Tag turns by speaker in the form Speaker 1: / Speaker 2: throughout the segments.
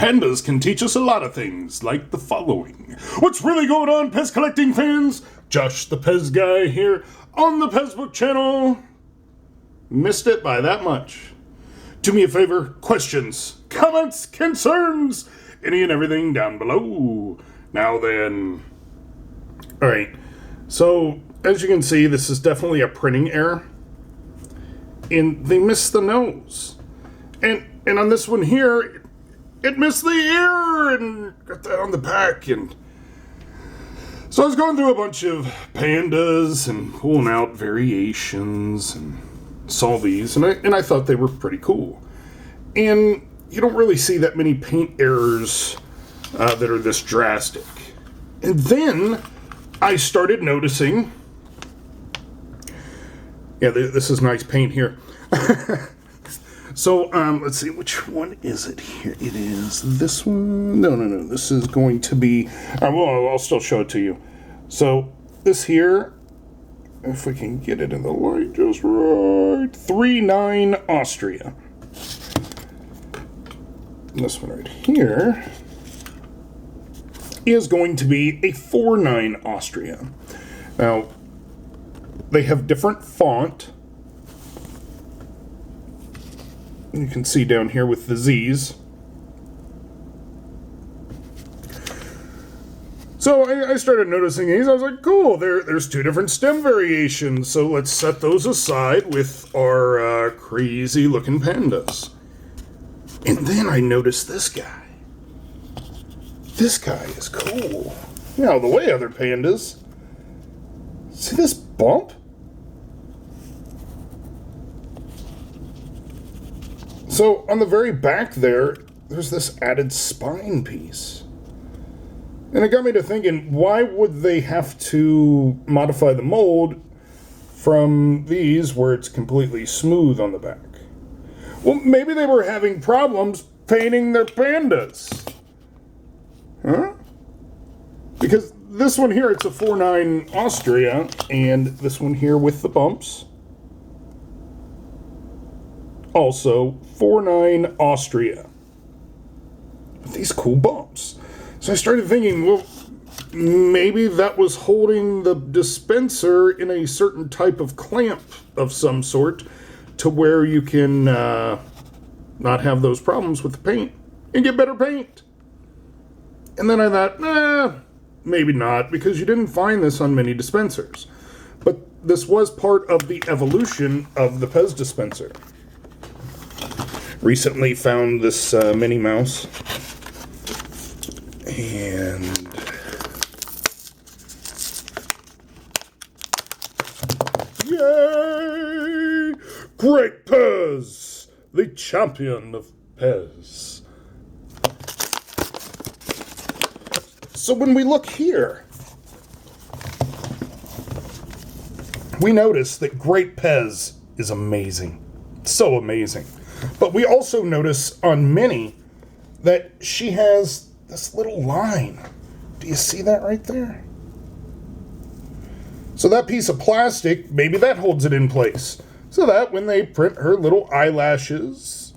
Speaker 1: Pandas can teach us a lot of things, like the following. What's really going on, PEZ collecting fans? Josh the PEZ guy here on the PEZ Book channel. Missed it by that much. Do me a favor, questions, comments, concerns, any and everything down below. Now then. Alright, so as you can see, this is definitely a printing error. And they missed the nose. And on this one here, it missed the ear and got that on the back. And so I was going through a bunch of pandas and pulling out variations and saw these, and I thought they were pretty cool. And you don't really see that many paint errors that are this drastic. And then I started noticing, yeah, this is nice paint here. So, let's see, which one is it here? It is this one. No. This is going to be, I'll still show it to you. So, this here, if we can get it in the light just right, 3.9 Austria. This one right here is going to be a 4.9 Austria. Now, they have different font. You can see down here with the Z's. So I started noticing these. I was like, cool, there's two different stem variations. So let's set those aside with our crazy looking pandas. And then I noticed this guy. This guy is cool. You know, the way other pandas. See this bump? So on the very back there's this added spine piece. And it got me to thinking, why would they have to modify the mold from these where it's completely smooth on the back? Well, maybe they were having problems painting their pandas. Huh? Because this one here, it's a 4.9 Austria, and this one here with the bumps, also 4.9 Austria. With these cool bumps. So I started thinking, well, maybe that was holding the dispenser in a certain type of clamp of some sort to where you can not have those problems with the paint and get better paint. And then I thought, maybe not, because you didn't find this on many dispensers. But this was part of the evolution of the PEZ dispenser. Recently found this Minnie Mouse. And yay! Great PEZ! The champion of PEZ. So when we look here, we notice that Great PEZ is amazing. So amazing. But we also notice on Minnie that she has this little line. Do you see that right there? So that piece of plastic, maybe that holds it in place. So that when they print her little eyelashes,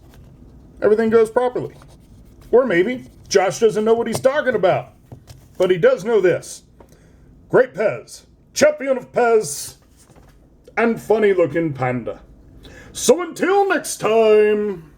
Speaker 1: everything goes properly. Or maybe Josh doesn't know what he's talking about. But he does know this. Great PEZ, champion of PEZ, and funny looking panda. So until next time.